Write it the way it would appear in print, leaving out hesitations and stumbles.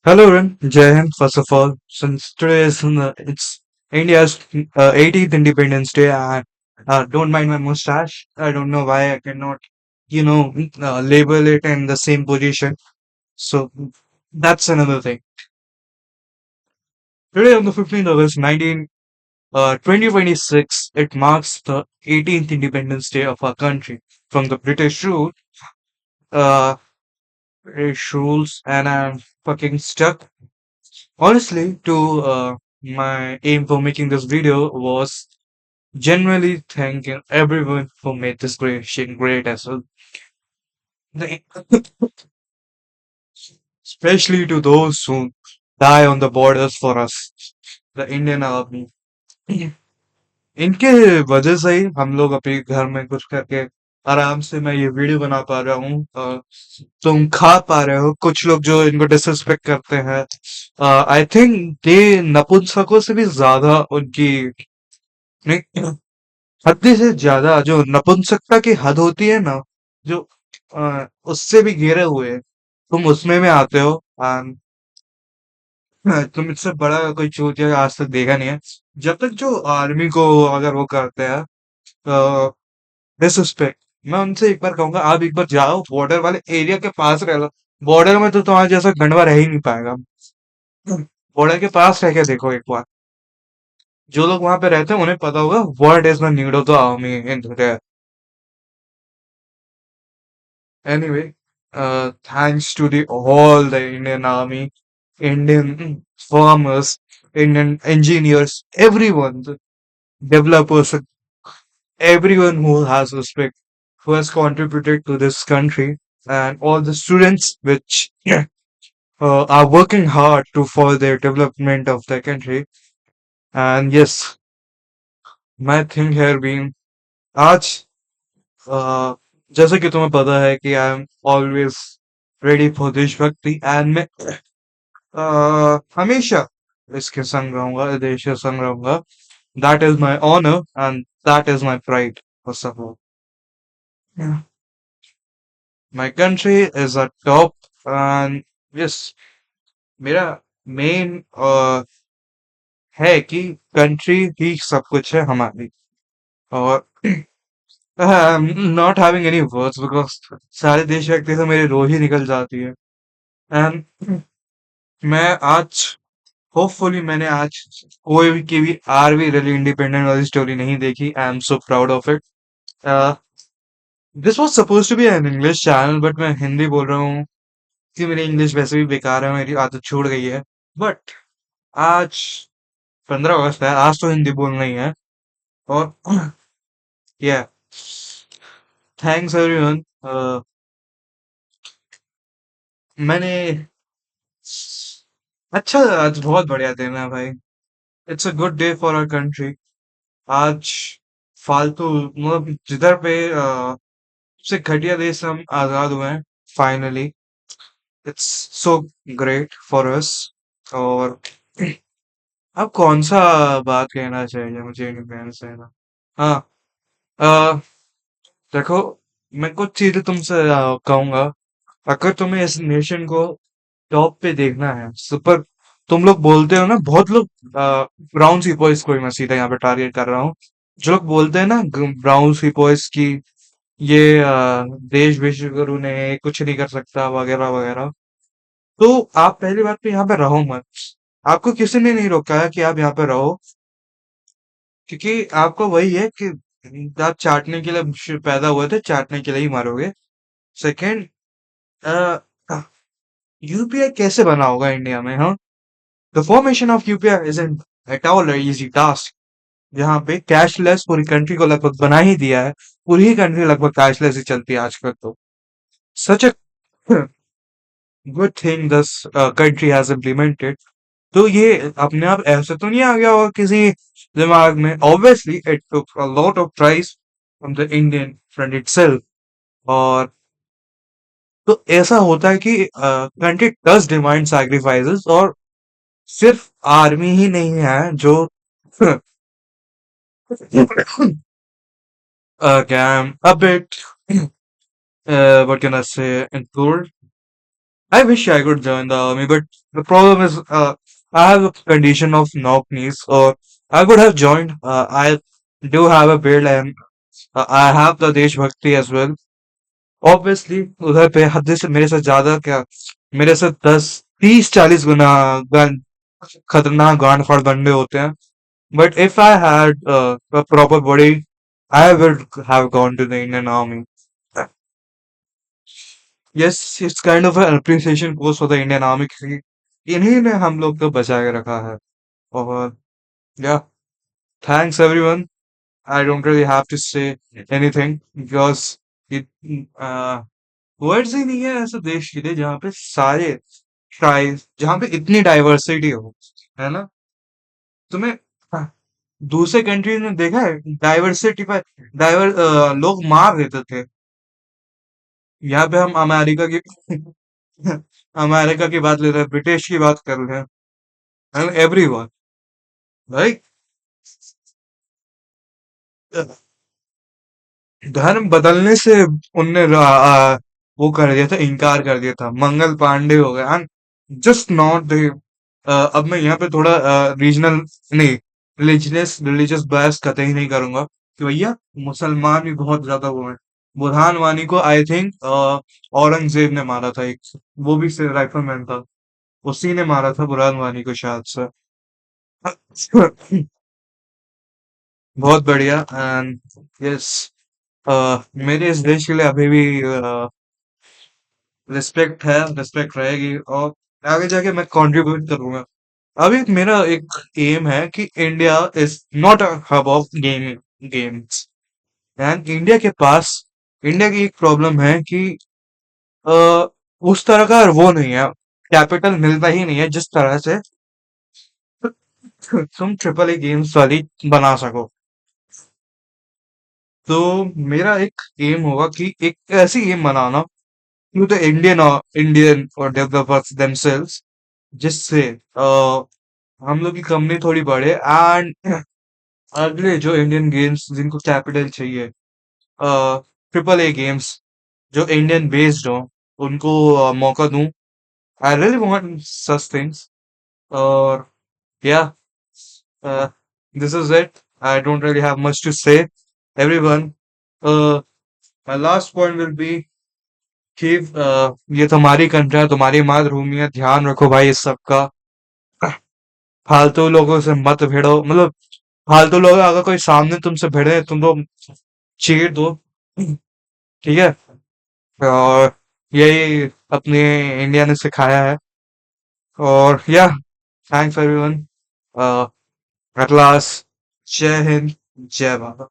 Hello, Ren. Jai Hind, first of all. Since today is it's India's 18th Independence Day, I don't mind my mustache. I don't know why I cannot, label it in the same position. So that's another thing. Today, on the 15th of August, 2026, it marks the 18th Independence Day of our country from the uh, British rules, and I'm fucking stuck. Honestly, to my aim for making this video was genuinely thanking everyone who made this creation great as well. The- Especially to those who die on the borders for us, the Indian Army. इनके वजह से ही हम लोग अपने घर में कुछ करके आराम से मैं ये वीडियो बना पा रहा हूँ। तुम खा पा रहे हो। कुछ लोग जो इनको डिसरिस्पेक्ट करते हैं, आई थिंक ये नपुंसकों से भी ज्यादा उनकी नहीं, हद से ज्यादा जो नपुंसकता की हद होती है ना, जो उससे भी घिरे हुए हैं, तुम उसमें में आते हो। तुम इससे बड़ा कोई चूतिया आज तक देखा नहीं है। जब तक जो आर्मी को अगर वो करते हैं डिसरिस्पेक्ट, मैं उनसे एक बार कहूंगा, आप एक बार जाओ बॉर्डर वाले एरिया के पास रह लो। बॉर्डर में तो तुम्हारे जैसा गंडवा रह ही नहीं पाएगा। बॉर्डर के पास रह के देखो एक बार। जो लोग वहां पे रहते हैं उन्हें पता होगा what is the need of the army in their. Anyway, thanks to the all the Indian Army, Indian farmers, Indian engineers, everyone, the developers, everyone who has respect, who has contributed to this country, and all the students which are working hard to for their development of the country. And yes, my thing here being, आज जैसे कि तुम्हें पता है कि I am always ready for देशभक्ति, and मैं हमेशा इसके संग रहूंगा, देश के संग रहूंगा। That is my honour and that is my pride first of all. My country is a top, and yes, मेरा मेन है कि कंट्री ही सब कुछ है हमारी। और not having any words because सारे देशभक्ति से मेरी रूह ही निकल जाती है। एंड मैं आज होपफुली मैंने आज कोई भी की भी आरवी रैली इंडिपेंडेंट वाली स्टोरी नहीं देखी। I am so proud of it. This was suppose to be an English channel, but मैं हिंदी बोल रहा हूँ कि मेरी इंग्लिश वैसे भी बेकार है, मेरी आदत छूट गई है। बट आज 15 अगस्त है, आज तो हिंदी बोलना ही है। और या, थैंक्स एवरीवन। मैंने अच्छा, आज बहुत बढ़िया दिन है भाई। It's a good day for our country. आज फालतू मतलब जिधर पे सबसे घटिया देश से हम आजाद हुए हैं finally. It's so great for us. और अब कौन सा बात कहना चाहिए मुझे इंडिपेंडेंस डे का। हाँ, अ, देखो, मैं कुछ चीजें तुमसे कहूंगा। अगर तुम्हें इस नेशन को टॉप पे देखना है, सुपर, तुम लोग बोलते हो ना, बहुत लोग ब्राउन सी बॉयज को ही मैं सीधा यहाँ पे टारगेट कर रहा हूँ। जो लोग बोलते हैं ना ब्राउन सी बॉयज की, ये देश विश्व गुरु ने कुछ नहीं कर सकता वगैरह वगैरह, तो आप पहली बात तो यहाँ पे रहो मत। आपको किसी ने नहीं रोका है कि आप यहाँ पे रहो, क्योंकि आपको वही है कि आप चाटने के लिए पैदा हुए थे, चाटने के लिए ही मरोगे। सेकंड, यूपीआई कैसे बना होगा इंडिया में? हाँ, the formation of UPI is at all easy task. यहाँ पे कैशलेस पूरी कंट्री को लगभग बना ही दिया है। पूरी ही कंट्री लगभग कैशलेस ही चलती है आजकल तो। Such a good thing this country has implemented. तो ये अपने आप ऐसे तो नहीं आ गया होगा किसी दिमाग में। Obviously it took a lot of tries from the Indian front itself. और तो ऐसा होता है कि कंट्री डज डिमांड सैक्रिफाइसेस, और सिर्फ आर्मी ही नहीं है जो क्या, a bit what can I say, endured, I wish I could join the army, but the problem is, I have a condition of knock knees, or I could have joined. I do have a build, and I have the देश भक्ति as well. Obviously, उधर पे हद से मेरे से ज्यादा क्या, मेरे से 10, 30, 40 गुना गन खतरनाक गांड फाड़ बंदे होते हैं. But if I had a proper body, I would have gone to the Indian Army. Yes, it's kind of an appreciation post for the Indian Army क्योंकि इन्हीं ने हम लोग को बचा के रखा है. और yeah, thanks everyone. I don't really have to say anything because it words ही नहीं है ऐसे देश के लिए जहाँ पे सारे ट्राइब्स, जहाँ पे इतनी डाइवर्सिटी हो, है ना. तुम्हें हाँ, दूसरे कंट्रीज में देखा है डाइवर्सिटी पर लोग मार देते थे. यहाँ पे हम अमेरिका की अमेरिका की बात ले रहे हैं, ब्रिटिश की बात कर रहे हैं, एंड एवरीवन, राइट. धर्म बदलने से उनने वो कर दिया था, इनकार कर दिया था. मंगल पांडे हो गए, एंड जस्ट नॉट दे. अब मैं यहाँ पे थोड़ा रीजनल नहीं, रिलीजियस बहस कतई नहीं करूंगा कि भैया मुसलमान भी बहुत ज्यादा वो है. बुरहान वानी को आई थिंक औरंगजेब ने मारा था एक, वो भी राइफलमैन था, उसी ने मारा था बुरहान वानी को शायद से. बहुत बढ़िया. एंड यस, मेरे इस देश के लिए अभी भी रिस्पेक्ट है, रिस्पेक्ट रहेगी, और आगे जाके मैं कंट्रीब्यूट करूंगा. अभी मेरा एक एम है कि India is not a hub of games. And India की एक प्रॉब्लम है कि अ, उस तरह का वो नहीं है, कैपिटल मिलता ही नहीं है जिस तरह से तुम ट्रिपल ए गेम्स वाली बना सको. तो मेरा एक एम होगा कि एक ऐसी गेम बनाना टू द इंडियन और डेवलपर्स देमसेल्व्स, जिससे हम लोग की कंपनी थोड़ी बढ़े, एंड अगले जो इंडियन गेम्स जिनको कैपिटल चाहिए, ट्रिपल ए गेम्स जो इंडियन बेस्ड हो, उनको मौका दूं. I really want such things. और या, this is it. I don't really have much to say. Everyone, my last point will be कि ये तुम्हारी कंट्री है, तुम्हारी मातृभूमि है, ध्यान रखो भाई इस सब का. फालतू लोगों से मत भिड़ो, मतलब फालतू लोग अगर कोई सामने तुमसे भिड़े, तुम तो चीर दो, ठीक है. और यही अपने इंडिया ने सिखाया है. और या, थैंक्स एवरीवन. एट लास्ट, जय हिंद, जय भारत.